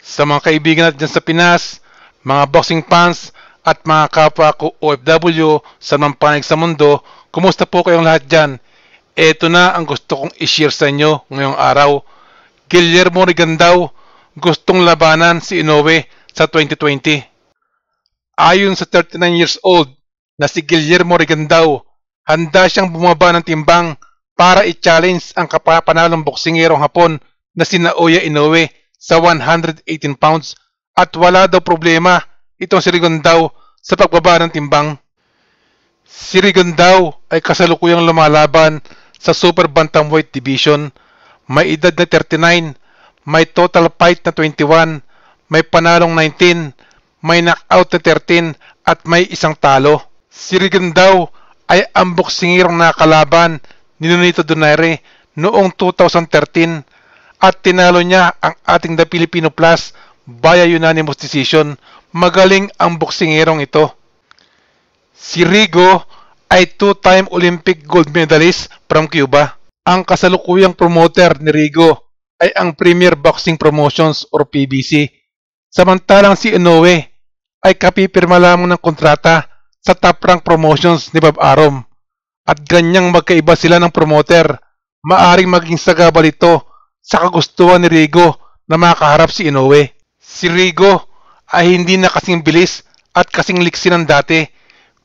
Sa mga kaibigan natin dyan sa Pinas, mga boxing fans at mga kapwa ko OFW sa mampanig sa mundo, kumusta po kayong lahat dyan? Ito na ang gusto kong i-share sa inyo ngayong araw. Guillermo Rigandao gustong labanan si Inoue sa 2020. Ayon sa 39 years old na si Guillermo Rigandao, handa siyang bumaba ng timbang para i-challenge ang kapapanalong boksingerong Hapon na si Naoya Inoue sa 118 pounds at wala daw problema itong si Rigandao sa pagbaba ng timbang. Si Rigandao ay kasalukuyang lumalaban sa Super Bantamweight Division. May edad na 39, may total fight na 21, may panalong 19, may knockout na 13 at may isang talo. Si Rigandao ay ang boksingerong nakalaban ni Nonito Donaire noong 2013 at tinalo niya ang ating The Filipino Plus via unanimous decision. Magaling ang boksingerong ito. Si Rigo ay two-time Olympic gold medalist from Cuba. Ang kasalukuyang promoter ni Rigo ay ang Premier Boxing Promotions or PBC. Samantalang si Inoue ay kapipirma lamang ng kontrata sa Top Rank Promotions ni Bob Arum. At ganyang magkaiba sila ng promoter, maaring maging sagabal ito sa kagustuhan ni Rigo na makaharap si Inoue. Si Rigo ay hindi na kasing bilis at kasing liksi ng dati,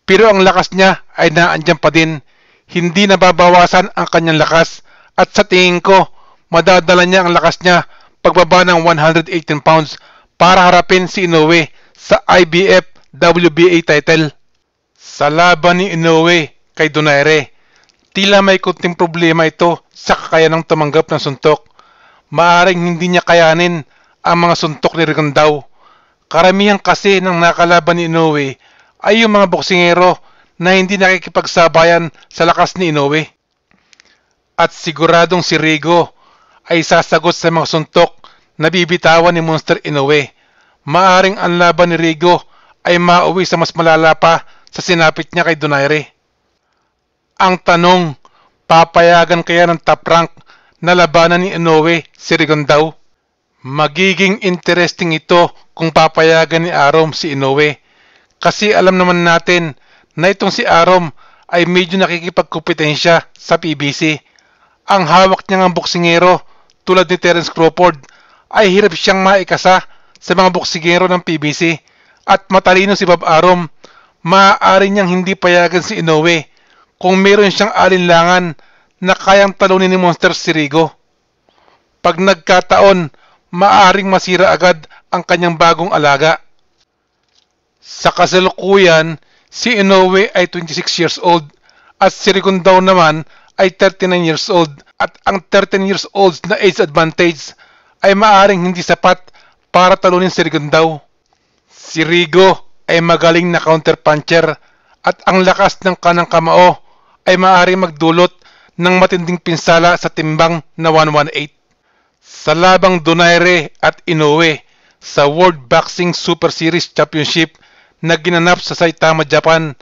pero ang lakas niya ay naandyan pa din. Hindi nababawasan ang kanyang lakas at sa tingin ko, madadala niya ang lakas niya pagbaba ng 118 pounds para harapin si Inoue sa IBF WBA title. Sa laban ni Inoue kay Donaire, tila may kunting problema ito sa kakayanang tumanggap ng suntok. Maaring hindi niya kayanin ang mga suntok ni Rigandao. Karamihan kasi ng nakalaban ni Inoue ay yung mga boksingero na hindi nakikipagsabayan sa lakas ni Inoue. At siguradong si Rigo ay sasagot sa mga suntok na bibitawan ni Monster Inoue. Maaring ang laban ni Rigo ay mauwi sa mas malala pa sa sinapit niya kay Donaire. Ang tanong, papayagan kaya ng Top Rank na labanan ni Inoue si Rigandao? Magiging interesting ito kung papayagan ni Arum si Inoue. Kasi alam naman natin na itong si Arum ay medyo nakikipagkompetensya sa PBC. Ang hawak niya ng boksingero tulad ni Terence Crawford ay hirap siyang maikasa sa mga boksingero ng PBC. At matalino si Bob Arum, maaari niyang hindi payagan si Inoue kung meron siyang alinlangan na kayang talunin ni Monster si Rigo. Pag nagkataon, maaring masira agad ang kanyang bagong alaga. Sa kasalukuyan, si Inoue ay 26 years old at si Rigandao naman ay 39 years old at ang 13 years old na age advantage ay maaring hindi sapat para talunin si Rigandao. Si Rigo ay magaling na counterpuncher at ang lakas ng kanang kamao ay maaring magdulot ng matinding pinsala sa timbang na 118. Sa labang Donaire at Inoue sa World Boxing Super Series Championship na ginanap sa Saitama, Japan,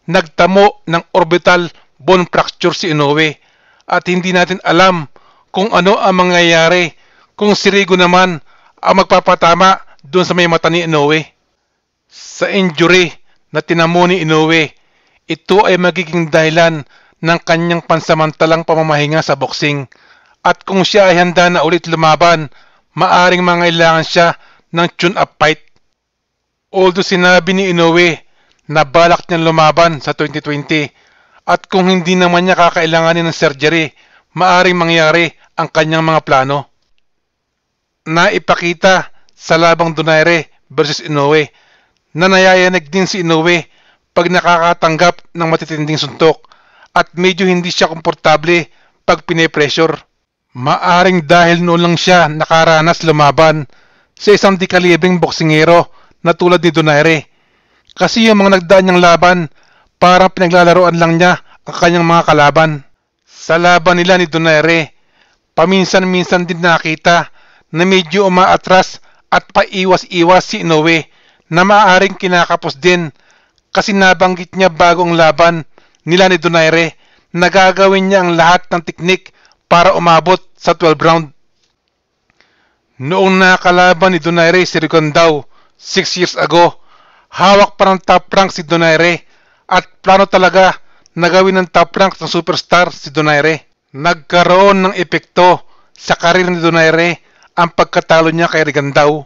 nagtamo ng orbital bone fracture si Inoue at hindi natin alam kung ano ang mangyayari kung si Rigo naman ang magpapatama doon sa may mata ni Inoue. Sa injury na tinamo ni Inoue, ito ay magiging dahilan ng kanyang pansamantalang pamamahinga sa boxing at kung siya ay handa na ulit lumaban, maaring mangailangan siya ng tune-up fight. Although sinabi ni Inoue na balak niyang lumaban sa 2020 at kung hindi naman niya kakailanganin ng surgery, maaring mangyari ang kanyang mga plano. Naipakita sa labang Donaire versus Inoue na nayayanig din si Inoue pag nakakatanggap ng matitinding suntok at medyo hindi siya komportable pag pine-pressure. Maaring dahil noon lang siya nakaranas lumaban sa isang di-kalibeng boksingero na tulad ni Donaire. Kasi yung mga nagdaan niyang laban, parang pinaglalaroan lang niya ang kanyang mga kalaban. Sa laban nila ni Donaire, paminsan-minsan din nakita na medyo umaatras at paiwas-iwas si Inoue na maaaring kinakapos din kasi nabanggit niya bagong laban nila ni Donaire na gagawin niya ang lahat ng teknik para umabot sa 12 round. Noong nakalaban ni Donaire si Rigondeaux 6 years ago, hawak pa ng top rank si Donaire at plano talaga na gawin ng top rank ng superstar si Donaire. Nagkaroon ng epekto sa karir ni Donaire ang pagkatalo niya kay Rigondeaux.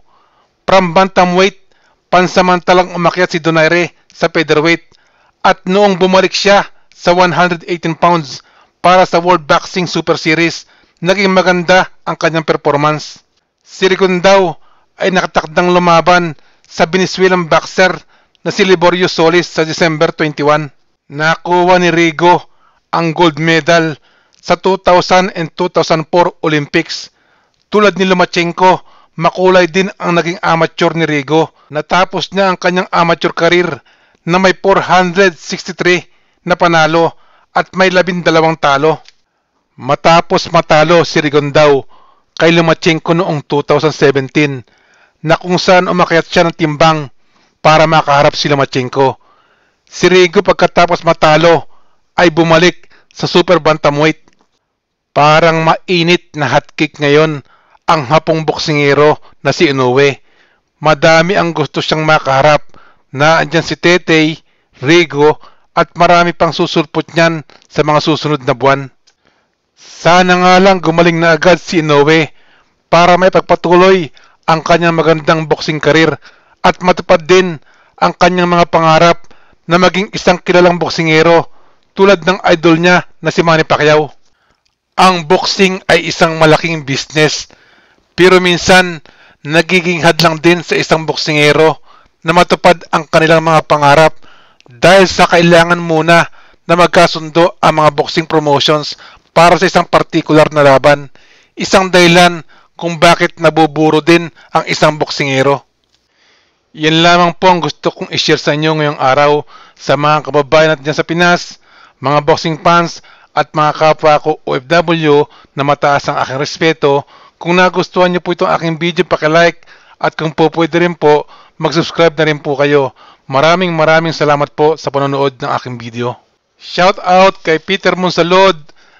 From bantamweight, pansamantalang umakyat si Donaire sa featherweight at noong bumalik siya sa 118 pounds para sa World Boxing Super Series, naging maganda ang kanyang performance. Si Rigondeaux ay nakatakdang lumaban sa Venezuelan boxer na si Liborio Solis sa December 21. Nakuha ni Rigo ang gold medal sa 2000 and 2004 Olympics. Tulad ni Lomachenko, makulay din ang naging amateur ni Rigo. Natapos niya ang kanyang amateur career na may 463 na panalo at may 12 talo. Matapos matalo si Rigondeaux kay Lomachenko noong 2017 na kung saan umakyat siya ng timbang para makaharap si Lomachenko. Si Rigo pagkatapos matalo ay bumalik sa super bantamweight. Parang mainit na hotcake ngayon ang hapong boksingero na si Inoue. Madami ang gusto siyang makaharap na andyan si Tetey, Rigo at marami pang susulpot niyan sa mga susunod na buwan. Sana nga lang gumaling na agad si Inoue para may pagpatuloy ang kanyang magandang boxing career at matupad din ang kanyang mga pangarap na maging isang kilalang boksingero tulad ng idol niya na si Manny Pacquiao. Ang boxing ay isang malaking business pero minsan nagiging hadlang din sa isang boksingero na matupad ang kanilang mga pangarap dahil sa kailangan muna na magkasundo ang mga boxing promotions para sa isang partikular na laban. Isang dahilan kung bakit nabuburo din ang isang boksingero. Yan lamang po ang gusto kong i-share sa inyo ngayong araw sa mga kababayan natin dyan sa Pinas, mga boxing fans at mga kapwa ko OFW na mataas ang aking respeto. Kung nagustuhan niyo po itong aking video, paki-like at kung po pwede rin po, mag-subscribe na rin po kayo. Maraming salamat po sa panonood ng aking video. Shout out kay Peter Monsalod,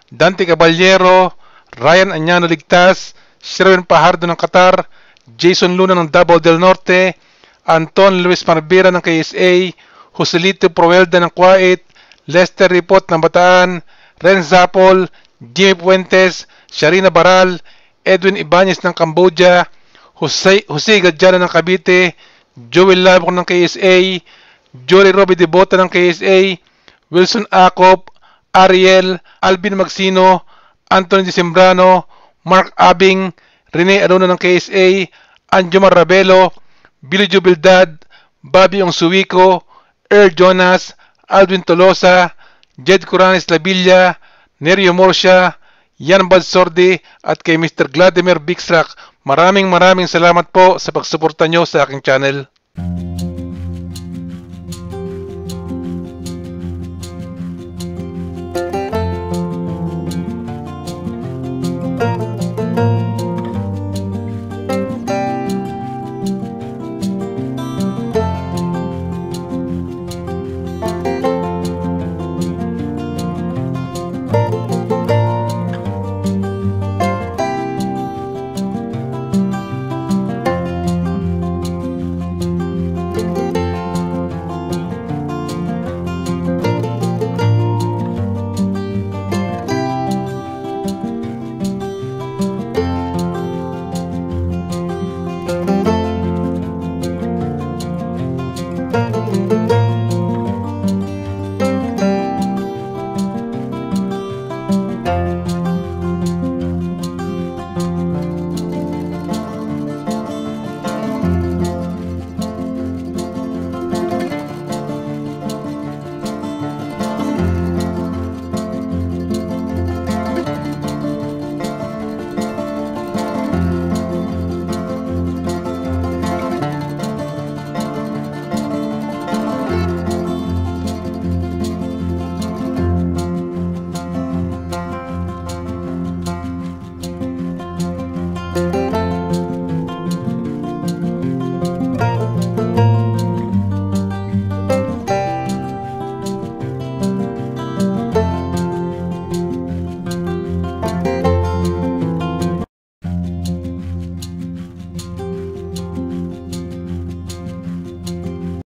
Dante Caballero, Ryan Añano Ligtas, Sherwin Pajardo ng Qatar, Jason Luna ng Davao del Norte, Anton Luis Marbera ng KSA, Joselito Proelda ng Kuwait, Lester Ripot ng Bataan, Ren Zapol, Jimmy Puentes, Sharina Baral, Edwin Ibanez ng Cambodia, Jose Gadjana ng Cavite, Joel Labok ng KSA, Jory Roby Debota ng KSA, Wilson Acop, Ariel, Alvin Magsino, Anthony Sembrano, Mark Abing, Rene Aruna ng KSA, Anjomar Rabelo, Billy Jubildad, Bobby Ongsuwico, Earl Jonas, Alvin Tolosa, Jed Coranes Lavilla, Nerio Morsia, Yan Badsordi at kay Mr. Vladimir Bixrak. Maraming salamat po sa pagsuporta nyo sa aking channel.